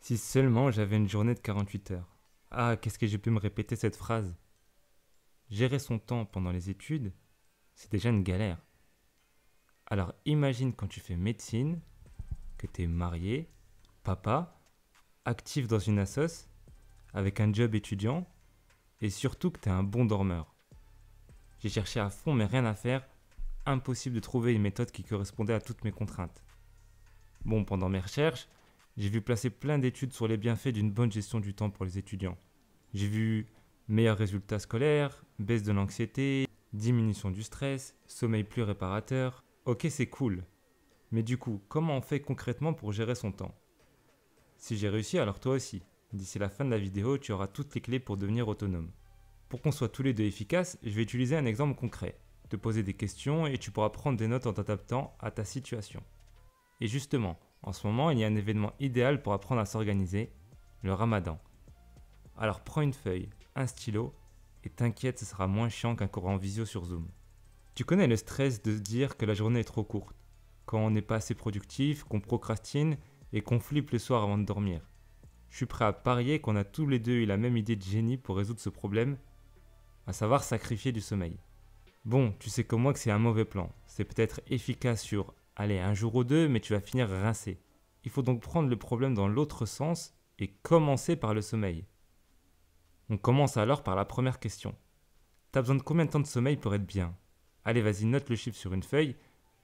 Si seulement j'avais une journée de 48 heures. Ah, qu'est-ce que j'ai pu me répéter cette phrase. Gérer son temps pendant les études, c'est déjà une galère. Alors imagine quand tu fais médecine, que tu es marié, papa, actif dans une assoce, avec un job étudiant, et surtout que tu es un bon dormeur. J'ai cherché à fond mais rien à faire, impossible de trouver une méthode qui correspondait à toutes mes contraintes. Bon, pendant mes recherches, j'ai vu placer plein d'études sur les bienfaits d'une bonne gestion du temps pour les étudiants. J'ai vu meilleurs résultats scolaires, baisse de l'anxiété, diminution du stress, sommeil plus réparateur. Ok, c'est cool. Mais du coup, comment on fait concrètement pour gérer son temps? Si j'ai réussi, alors toi aussi. D'ici la fin de la vidéo, tu auras toutes les clés pour devenir autonome. Pour qu'on soit tous les deux efficaces, je vais utiliser un exemple concret, te poser des questions et tu pourras prendre des notes en t'adaptant à ta situation. Et justement, en ce moment, il y a un événement idéal pour apprendre à s'organiser, le Ramadan. Alors prends une feuille, un stylo, et t'inquiète, ce sera moins chiant qu'un cours en visio sur Zoom. Tu connais le stress de se dire que la journée est trop courte, quand on n'est pas assez productif, qu'on procrastine et qu'on flippe le soir avant de dormir. Je suis prêt à parier qu'on a tous les deux eu la même idée de génie pour résoudre ce problème, à savoir sacrifier du sommeil. Bon, tu sais comme moi que c'est un mauvais plan. C'est peut-être efficace sur, allez, un jour ou deux, mais tu vas finir rincé. Il faut donc prendre le problème dans l'autre sens et commencer par le sommeil. On commence alors par la première question. T'as besoin de combien de temps de sommeil pour être bien? Allez, vas-y, note le chiffre sur une feuille.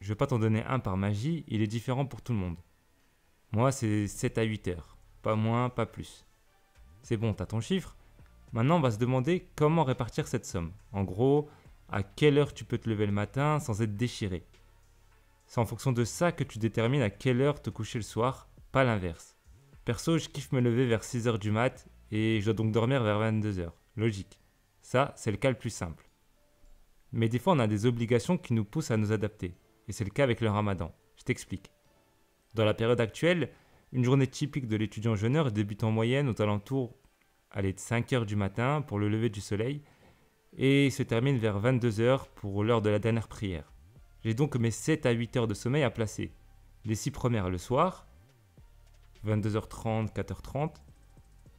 Je vais pas t'en donner un par magie, il est différent pour tout le monde. Moi, c'est 7 à 8 heures. Pas moins, pas plus. C'est bon, t'as ton chiffre. Maintenant, on va se demander comment répartir cette somme. En gros, à quelle heure tu peux te lever le matin sans être déchiré. C'est en fonction de ça que tu détermines à quelle heure te coucher le soir, pas l'inverse. Perso, je kiffe me lever vers 6 heures du mat et je dois donc dormir vers 22 heures. Logique. Ça, c'est le cas le plus simple. Mais des fois, on a des obligations qui nous poussent à nous adapter. Et c'est le cas avec le ramadan. Je t'explique. Dans la période actuelle, une journée typique de l'étudiant jeûneur débute en moyenne aux alentours de 5 heures du matin pour le lever du soleil et se termine vers 22 heures pour l'heure de la dernière prière. J'ai donc mes 7 à 8 heures de sommeil à placer. Les 6 premières le soir, 22h30, 4h30,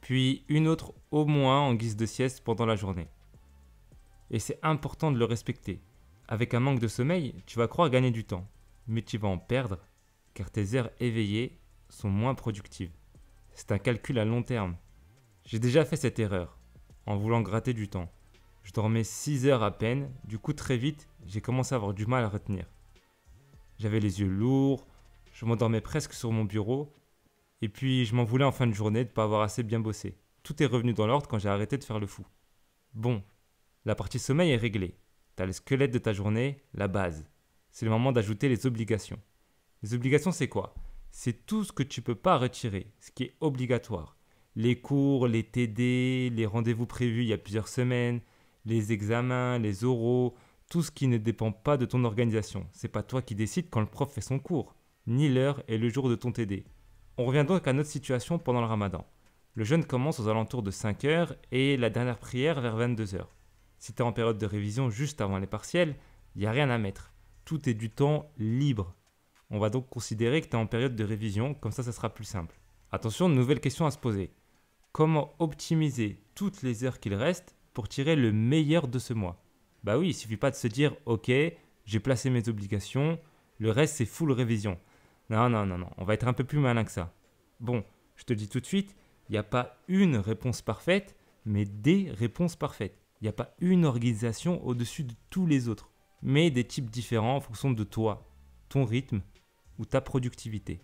puis une autre au moins en guise de sieste pendant la journée. Et c'est important de le respecter. Avec un manque de sommeil, tu vas croire gagner du temps, mais tu vas en perdre car tes heures éveillées sont moins productives. C'est un calcul à long terme. J'ai déjà fait cette erreur, en voulant gratter du temps. Je dormais 6 heures à peine, du coup très vite, j'ai commencé à avoir du mal à retenir. J'avais les yeux lourds, je m'endormais presque sur mon bureau, et puis je m'en voulais en fin de journée de ne pas avoir assez bien bossé. Tout est revenu dans l'ordre quand j'ai arrêté de faire le fou. Bon, la partie sommeil est réglée. T'as le squelette de ta journée, la base. C'est le moment d'ajouter les obligations. Les obligations, c'est quoi? C'est tout ce que tu peux pas retirer, ce qui est obligatoire. Les cours, les TD, les rendez-vous prévus il y a plusieurs semaines, les examens, les oraux, tout ce qui ne dépend pas de ton organisation. C'est pas toi qui décides quand le prof fait son cours, ni l'heure et le jour de ton TD. On revient donc à notre situation pendant le ramadan. Le jeûne commence aux alentours de 5 heures et la dernière prière vers 22 heures. Si tu es en période de révision juste avant les partiels, il n'y a rien à mettre. Tout est du temps libre. On va donc considérer que tu es en période de révision, comme ça sera plus simple. Attention, nouvelle question à se poser. Comment optimiser toutes les heures qu'il reste pour tirer le meilleur de ce mois? Bah oui, il suffit pas de se dire « Ok, j'ai placé mes obligations, le reste c'est full révision ». Non, non, non, non, on va être un peu plus malin que ça. Bon, je te dis tout de suite, il n'y a pas une réponse parfaite, mais des réponses parfaites. Il n'y a pas une organisation au-dessus de tous les autres, mais des types différents en fonction de toi, ton rythme ou ta productivité.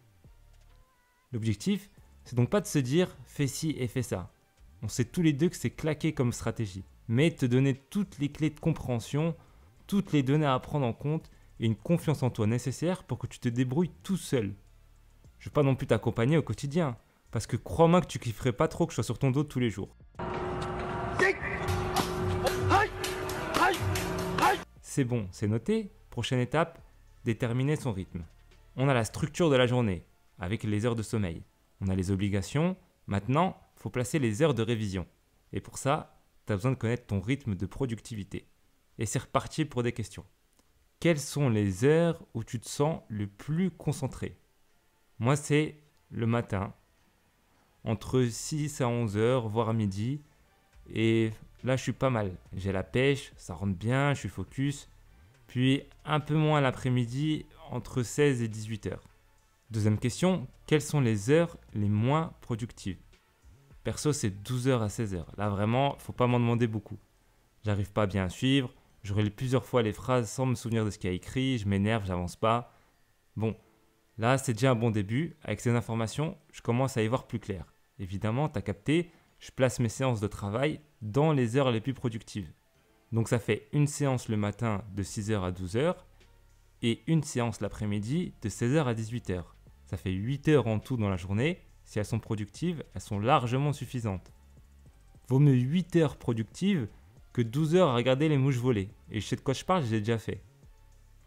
L'objectif, c'est donc pas de se dire « fais ci et fais ça ». On sait tous les deux que c'est claqué comme stratégie, mais te donner toutes les clés de compréhension, toutes les données à prendre en compte et une confiance en toi nécessaire pour que tu te débrouilles tout seul. Je ne vais pas non plus t'accompagner au quotidien, parce que crois-moi que tu kifferais pas trop que je sois sur ton dos tous les jours. C'est bon, c'est noté. Prochaine étape, déterminer son rythme. On a la structure de la journée, avec les heures de sommeil. On a les obligations. Maintenant, il faut placer les heures de révision. Et pour ça, tu as besoin de connaître ton rythme de productivité. Et c'est reparti pour des questions. Quelles sont les heures où tu te sens le plus concentré? Moi, c'est le matin. entre 6 à 11 heures, voire à midi. Et là, je suis pas mal. J'ai la pêche, ça rentre bien, je suis focus. Puis un peu moins l'après-midi, entre 16 et 18 heures. Deuxième question, quelles sont les heures les moins productives? Perso, c'est 12 heures à 16 heures. Là, vraiment, faut pas m'en demander beaucoup. J'arrive pas bien à suivre, je relis plusieurs fois les phrases sans me souvenir de ce qu'il y a écrit, je m'énerve, j'avance pas. Bon, là, c'est déjà un bon début. Avec ces informations, je commence à y voir plus clair. Évidemment, tu as capté, je place mes séances de travail dans les heures les plus productives. Donc ça fait une séance le matin de 6 heures à 12 heures et une séance l'après-midi de 16 heures à 18 heures. Ça fait 8 heures en tout dans la journée. Si elles sont productives, elles sont largement suffisantes. Vaut mieux 8 heures productives que 12 heures à regarder les mouches voler. Et je sais de quoi je parle, je l'ai déjà fait.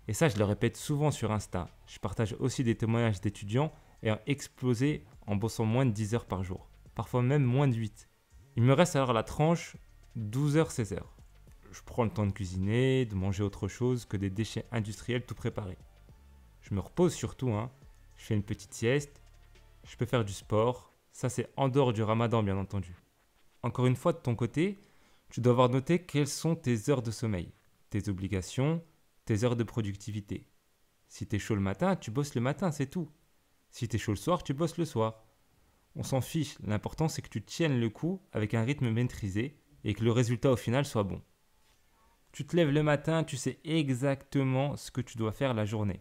Et ça, je le répète souvent sur Insta. Je partage aussi des témoignages d'étudiants ayant explosé en bossant moins de 10 heures par jour. Parfois même moins de 8. Il me reste alors la tranche 12 heures, 16 heures. Je prends le temps de cuisiner, de manger autre chose que des déchets industriels tout préparés. Je me repose surtout, Je fais une petite sieste. Je peux faire du sport. Ça, c'est en dehors du ramadan, bien entendu. Encore une fois, de ton côté, tu dois avoir noté quelles sont tes heures de sommeil, tes obligations, tes heures de productivité. Si t'es chaud le matin, tu bosses le matin, c'est tout. Si t'es chaud le soir, tu bosses le soir. On s'en fiche, l'important c'est que tu tiennes le coup avec un rythme maîtrisé et que le résultat au final soit bon. Tu te lèves le matin, tu sais exactement ce que tu dois faire la journée.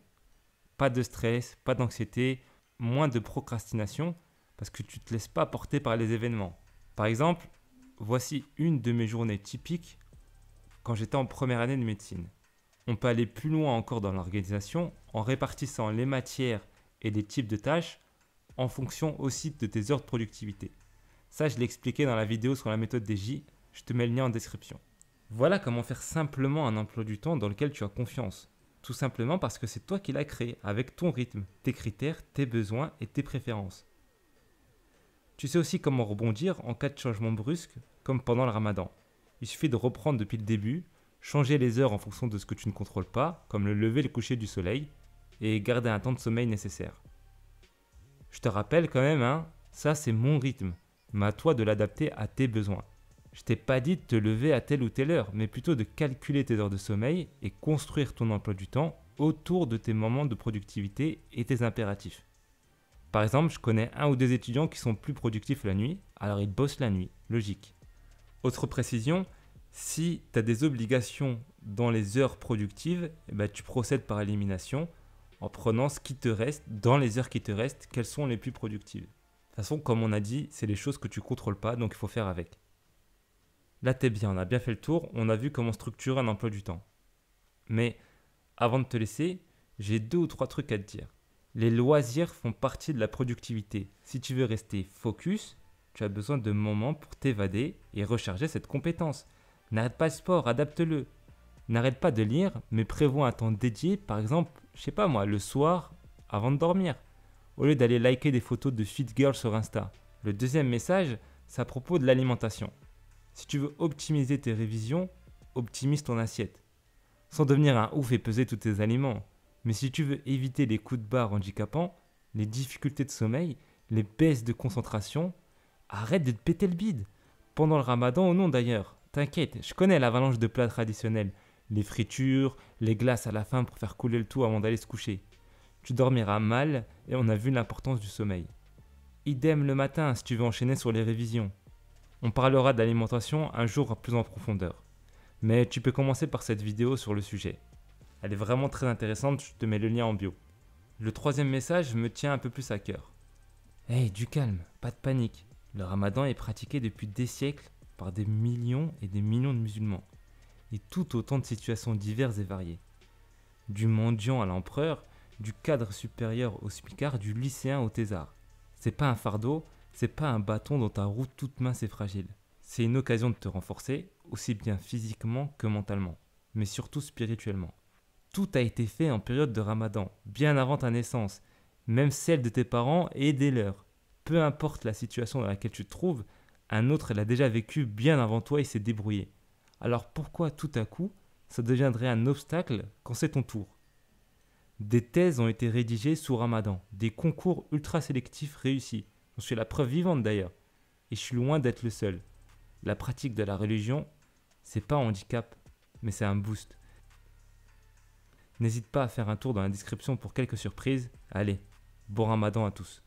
Pas de stress, pas d'anxiété, moins de procrastination parce que tu ne te laisses pas porter par les événements. Par exemple, voici une de mes journées typiques quand j'étais en première année de médecine. On peut aller plus loin encore dans l'organisation en répartissant les matières et les types de tâches en fonction aussi de tes heures de productivité. Ça, je l'ai expliqué dans la vidéo sur la méthode des J, je te mets le lien en description. Voilà comment faire simplement un emploi du temps dans lequel tu as confiance. Tout simplement parce que c'est toi qui l'as créé, avec ton rythme, tes critères, tes besoins et tes préférences. Tu sais aussi comment rebondir en cas de changement brusque, comme pendant le ramadan. Il suffit de reprendre depuis le début, changer les heures en fonction de ce que tu ne contrôles pas, comme le lever et le coucher du soleil, et garder un temps de sommeil nécessaire. Je te rappelle quand même, ça c'est mon rythme, mais à toi de l'adapter à tes besoins. Je t'ai pas dit de te lever à telle ou telle heure, mais plutôt de calculer tes heures de sommeil et construire ton emploi du temps autour de tes moments de productivité et tes impératifs. Par exemple, je connais un ou deux étudiants qui sont plus productifs la nuit, alors ils bossent la nuit, logique. Autre précision, si tu as des obligations dans les heures productives, tu procèdes par élimination en prenant ce qui te reste, dans les heures qui te restent, quelles sont les plus productives. De toute façon, comme on a dit, c'est les choses que tu ne contrôles pas, donc il faut faire avec. Là, t'es bien, on a bien fait le tour, on a vu comment structurer un emploi du temps. Mais avant de te laisser, j'ai 2 ou 3 trucs à te dire. Les loisirs font partie de la productivité. Si tu veux rester focus, tu as besoin de moments pour t'évader et recharger cette compétence. N'arrête pas le sport, adapte-le. N'arrête pas de lire, mais prévois un temps dédié, par exemple, je sais pas moi, le soir, avant de dormir, au lieu d'aller liker des photos de fit girls sur Insta. Le deuxième message, c'est à propos de l'alimentation. Si tu veux optimiser tes révisions, optimise ton assiette. Sans devenir un ouf et peser tous tes aliments. Mais si tu veux éviter les coups de barre handicapants, les difficultés de sommeil, les baisses de concentration, arrête de te péter le bide. Pendant le ramadan ou non d'ailleurs. T'inquiète, je connais l'avalanche de plats traditionnels. Les fritures, les glaces à la fin pour faire couler le tout avant d'aller se coucher. Tu dormiras mal et on a vu l'importance du sommeil. Idem le matin si tu veux enchaîner sur les révisions. On parlera d'alimentation un jour plus en profondeur. Mais tu peux commencer par cette vidéo sur le sujet. Elle est vraiment très intéressante, je te mets le lien en bio. Le troisième message me tient un peu plus à cœur. Hey, du calme, pas de panique. Le ramadan est pratiqué depuis des siècles par des millions et des millions de musulmans. Et tout autant de situations diverses et variées. Du mendiant à l'empereur, du cadre supérieur au smicard, du lycéen au thésard. C'est pas un fardeau, c'est pas un bâton dont ta roue toute mince et fragile. C'est une occasion de te renforcer, aussi bien physiquement que mentalement, mais surtout spirituellement. Tout a été fait en période de ramadan, bien avant ta naissance, même celle de tes parents et des leurs. Peu importe la situation dans laquelle tu te trouves, un autre l'a déjà vécu bien avant toi et s'est débrouillé. Alors pourquoi tout à coup, ça deviendrait un obstacle quand c'est ton tour ? Des thèses ont été rédigées sous ramadan, des concours ultra sélectifs réussis, J'en suis la preuve vivante d'ailleurs. Et je suis loin d'être le seul. La pratique de la religion, c'est pas un handicap, mais c'est un boost. N'hésite pas à faire un tour dans la description pour quelques surprises. Allez, bon ramadan à tous.